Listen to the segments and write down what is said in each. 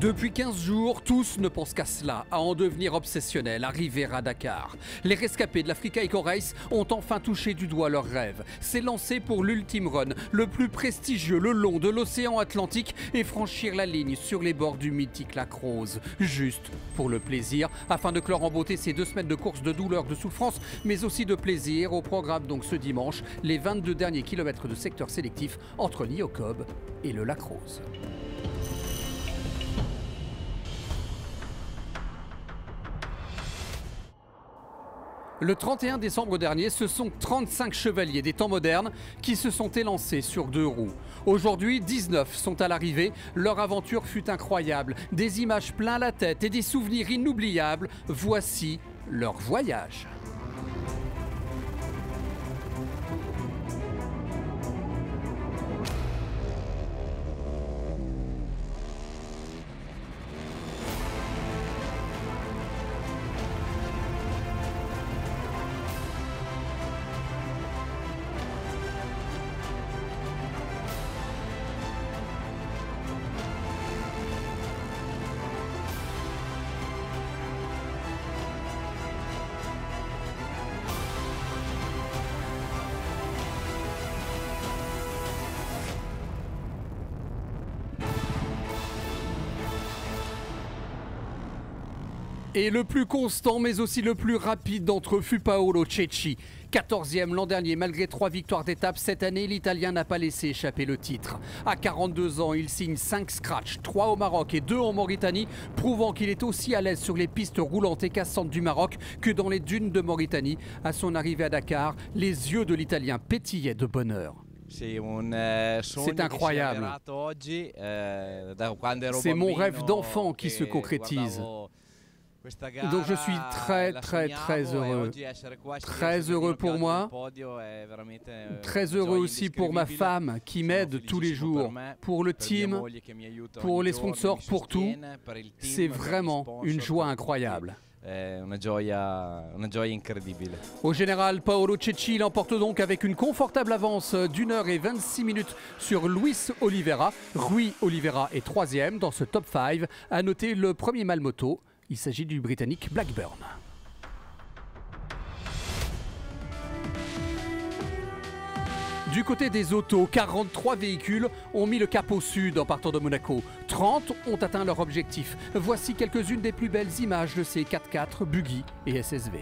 Depuis 15 jours, tous ne pensent qu'à cela, à en devenir obsessionnels, arriver à Dakar. Les rescapés de l'Africa Eco Race ont enfin touché du doigt leur rêve. C'est lancé pour l'ultime run, le plus prestigieux le long de l'océan Atlantique et franchir la ligne sur les bords du mythique lac Rose. Juste pour le plaisir, afin de clore en beauté ces 2 semaines de course de douleur, de souffrance, mais aussi de plaisir. Au programme donc ce dimanche, les 22 derniers kilomètres de secteur sélectif entre l'Iocob et le lac Rose. Le 31 décembre dernier, ce sont 35 chevaliers des temps modernes qui se sont élancés sur 2 roues. Aujourd'hui, 19 sont à l'arrivée. Leur aventure fut incroyable. Des images plein la tête et des souvenirs inoubliables. Voici leur voyage. Et le plus constant, mais aussi le plus rapide d'entre eux fut Paolo Cecchi. 14e l'an dernier, malgré 3 victoires d'étape, cette année, l'Italien n'a pas laissé échapper le titre. À 42 ans, il signe 5 scratchs, 3 au Maroc et 2 en Mauritanie, prouvant qu'il est aussi à l'aise sur les pistes roulantes et cassantes du Maroc que dans les dunes de Mauritanie. À son arrivée à Dakar, les yeux de l'Italien pétillaient de bonheur. C'est incroyable. C'est mon rêve d'enfant qui se concrétise. Donc je suis très heureux. Très heureux pour moi, très heureux aussi pour ma femme qui m'aide tous les jours, pour le team, pour les sponsors, pour tout. C'est vraiment une joie incroyable. Au général, Paolo Cecchi l'emporte donc avec une confortable avance d'1 heure et 26 minutes sur Luis Oliveira. Rui Oliveira est 3e dans ce top 5. À noter le premier mal moto. Il s'agit du Britannique Blackburn. Du côté des autos, 43 véhicules ont mis le cap au sud en partant de Monaco. 30 ont atteint leur objectif. Voici quelques-unes des plus belles images de ces 4x4, buggy et SSV.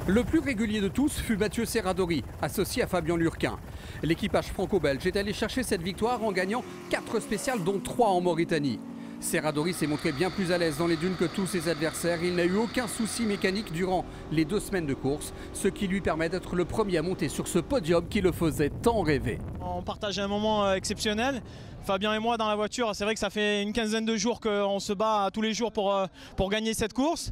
Le plus régulier de tous fut Mathieu Serradori, associé à Fabien Lurquin. L'équipage franco-belge est allé chercher cette victoire en gagnant 4 spéciales, dont 3 en Mauritanie. Serradori s'est montré bien plus à l'aise dans les dunes que tous ses adversaires. Il n'a eu aucun souci mécanique durant les 2 semaines de course, ce qui lui permet d'être le premier à monter sur ce podium qui le faisait tant rêver. On partage un moment exceptionnel. Fabien et moi dans la voiture, c'est vrai que ça fait une quinzaine de jours qu'on se bat tous les jours pour gagner cette course.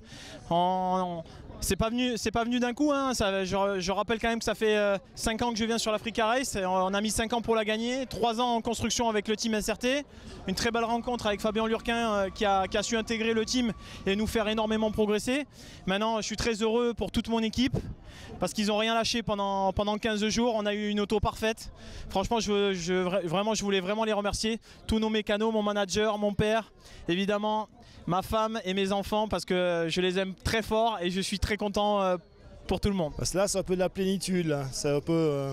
C'est pas venu d'un coup, hein. Je rappelle quand même que ça fait 5 ans que je viens sur l'Africa Race. On a mis 5 ans pour la gagner, 3 ans en construction avec le team SRT. Une très belle rencontre avec Fabien Lurquin qui a su intégrer le team et nous faire énormément progresser. Maintenant, je suis très heureux pour toute mon équipe parce qu'ils n'ont rien lâché pendant 15 jours. On a eu une auto parfaite. Franchement, je voulais vraiment les remercier. Tous nos mécanos, mon manager, mon père, évidemment, ma femme et mes enfants parce que je les aime très fort et je suis très content pour tout le monde. Parce que là, c'est un peu de la plénitude. C'est un peu,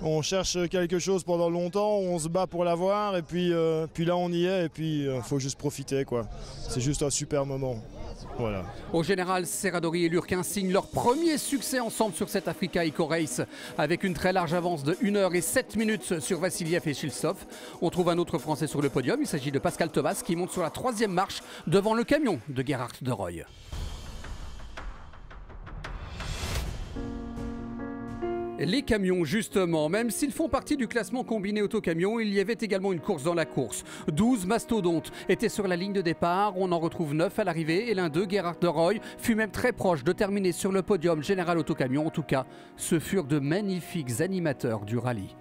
on cherche quelque chose pendant longtemps, on se bat pour l'avoir et puis là on y est et puis faut juste profiter quoi. C'est juste un super moment. Voilà. Au général, Serradori et Lurquin signent leur premier succès ensemble sur cette Africa Eco Race avec une très large avance de 1 h et 7 minutes sur Vassiliev et Shiltsov. On trouve un autre Français sur le podium, il s'agit de Pascal Thomas qui monte sur la 3e marche devant le camion de Gerhard de Rooij. Les camions, justement, même s'ils font partie du classement combiné auto-camion, il y avait également une course dans la course. 12 mastodontes étaient sur la ligne de départ, on en retrouve 9 à l'arrivée et l'un d'eux, Gerhard de Rooij, fut même très proche de terminer sur le podium général auto-camion. En tout cas, ce furent de magnifiques animateurs du rallye.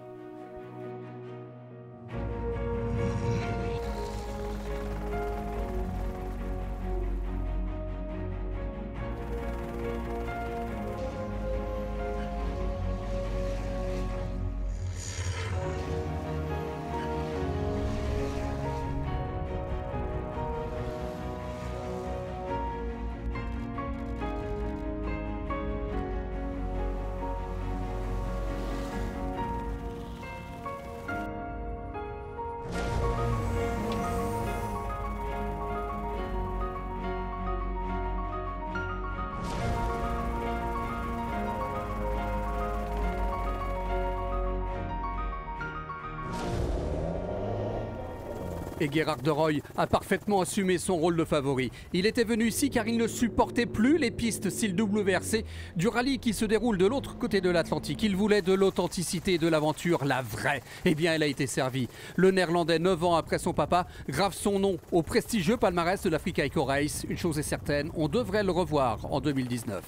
Et Gerhard de Rooij a parfaitement assumé son rôle de favori. Il était venu ici car il ne supportait plus les pistes style WRC du rallye qui se déroule de l'autre côté de l'Atlantique. Il voulait de l'authenticité et de l'aventure, la vraie. Eh bien, elle a été servie. Le Néerlandais, 9 ans après son papa, grave son nom au prestigieux palmarès de l'Africa Eco Race. Une chose est certaine, on devrait le revoir en 2019.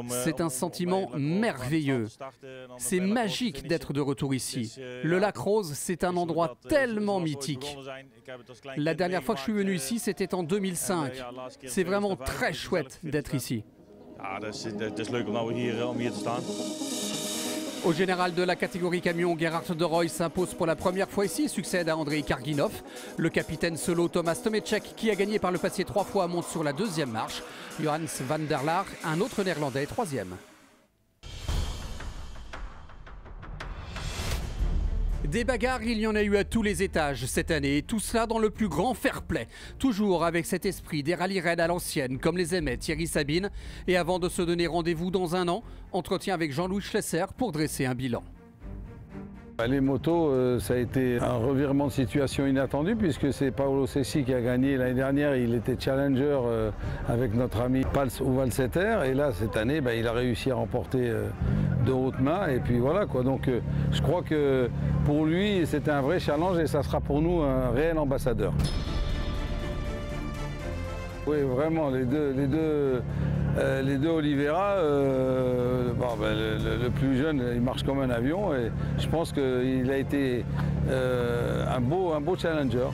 C'est un sentiment merveilleux. C'est magique d'être de retour ici. Le lac Rose, c'est un endroit tellement mythique. La dernière fois que je suis venu ici, c'était en 2005. C'est vraiment très chouette d'être ici. Au général de la catégorie camion, Gerhard de Rooij s'impose pour la première fois ici, succède à Andrei Karginov. Le capitaine solo Thomas Tomeček, qui a gagné par le passé 3 fois, monte sur la 2e marche. Johannes van der Laar, un autre néerlandais, 3e. Des bagarres, il y en a eu à tous les étages cette année, tout cela dans le plus grand fair-play. Toujours avec cet esprit des rallye raids à l'ancienne, comme les aimait Thierry Sabine. Et avant de se donner rendez-vous dans un an, entretien avec Jean-Louis Schlesser pour dresser un bilan. Les motos, ça a été un revirement de situation inattendu puisque c'est Paolo Cecchi qui a gagné l'année dernière. Il était challenger avec notre ami Pals Ovalseter et là cette année il a réussi à remporter de haute main et puis voilà quoi. Donc je crois que pour lui c'était un vrai challenge et ça sera pour nous un réel ambassadeur. Oui vraiment les deux Oliveira, le plus jeune, il marche comme un avion et je pense qu'il a été un beau challenger.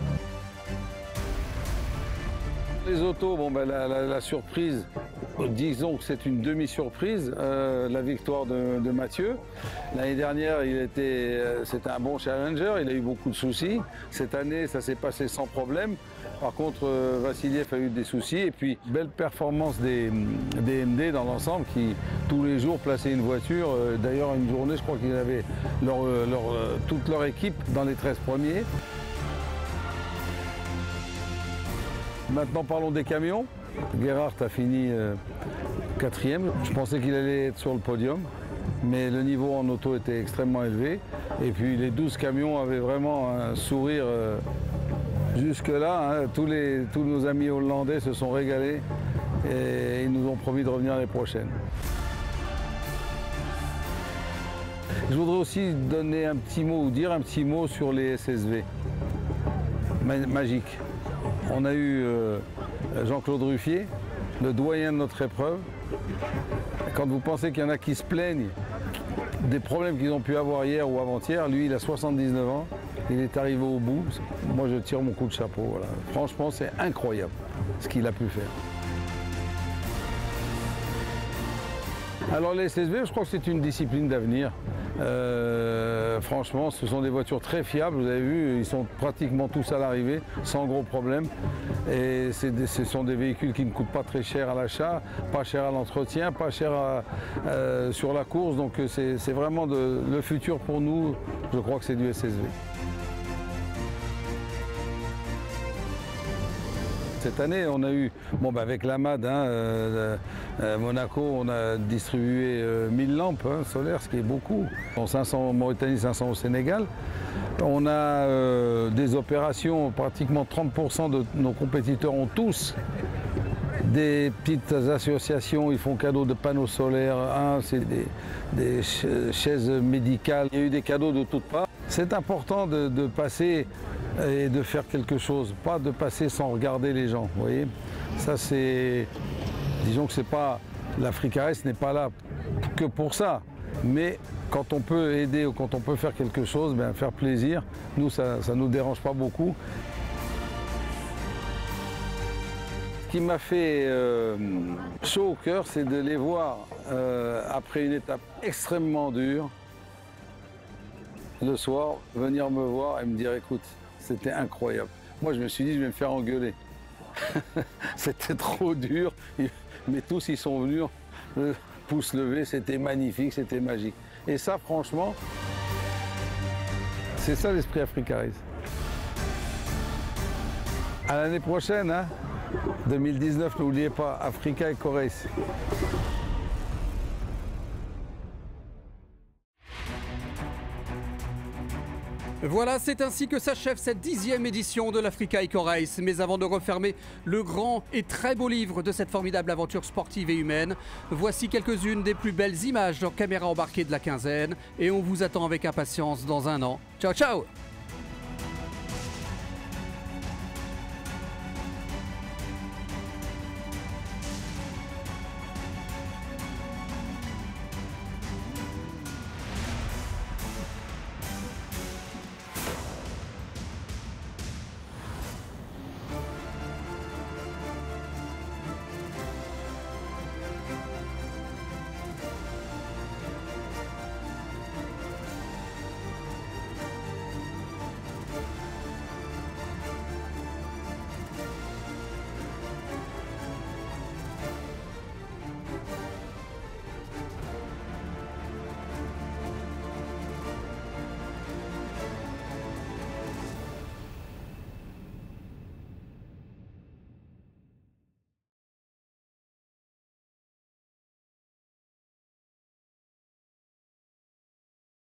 Les autos, la surprise, disons que c'est une demi-surprise, la victoire de Mathieu. L'année dernière, c'était un bon challenger, il a eu beaucoup de soucis. Cette année, ça s'est passé sans problème. Par contre, Vassiliev a eu des soucis et puis belle performance des MD dans l'ensemble qui tous les jours plaçaient une voiture. D'ailleurs, une journée, je crois qu'ils avaient toute leur équipe dans les 13 premiers. Maintenant, parlons des camions. Gerhard a fini 4e. Je pensais qu'il allait être sur le podium, mais le niveau en auto était extrêmement élevé. Et puis les 12 camions avaient vraiment un sourire. Jusque-là, tous nos amis hollandais se sont régalés et ils nous ont promis de revenir l'année prochaine. Je voudrais aussi donner un petit mot ou dire un petit mot sur les SSV. Magique. On a eu Jean-Claude Ruffier, le doyen de notre épreuve. Quand vous pensez qu'il y en a qui se plaignent des problèmes qu'ils ont pu avoir hier ou avant-hier, lui il a 79 ans. Il est arrivé au bout. Moi, je tire mon coup de chapeau. Voilà. Franchement, c'est incroyable ce qu'il a pu faire. Alors, les SSV, je crois que c'est une discipline d'avenir. Franchement, ce sont des voitures très fiables. Vous avez vu, ils sont pratiquement tous à l'arrivée, sans gros problème. Et ce sont des véhicules qui ne coûtent pas très cher à l'achat, pas cher à l'entretien, pas cher sur la course. Donc, c'est vraiment le futur pour nous. Je crois que c'est du SSV. cette année. On a eu, avec l'AMAD, Monaco, on a distribué 1000 lampes solaires, ce qui est beaucoup. 500 en Mauritanie, 500 au Sénégal. On a des opérations, pratiquement 30% de nos compétiteurs ont tous des petites associations, ils font cadeau de panneaux solaires, c'est des chaises médicales. Il y a eu des cadeaux de toutes parts. C'est important de passer et de faire quelque chose, pas de passer sans regarder les gens, vous voyez. Ça c'est, disons que c'est pas, l'Africa Race n'est pas là que pour ça, mais quand on peut aider ou quand on peut faire quelque chose, faire plaisir, nous ça nous dérange pas beaucoup. Ce qui m'a fait chaud au cœur, c'est de les voir après une étape extrêmement dure, le soir, venir me voir et me dire écoute, c'était incroyable. Moi je me suis dit je vais me faire engueuler. C'était trop dur, mais tous ils sont venus, le pouce levé, c'était magnifique, c'était magique. Et ça franchement, c'est ça l'esprit Africa Race. À l'année prochaine, 2019, n'oubliez pas, Africa Eco Race. Voilà, c'est ainsi que s'achève cette 10e édition de l'Africa Eco Race. Mais avant de refermer le grand et très beau livre de cette formidable aventure sportive et humaine, voici quelques-unes des plus belles images en caméra embarquée de la quinzaine. Et on vous attend avec impatience dans un an. Ciao, ciao!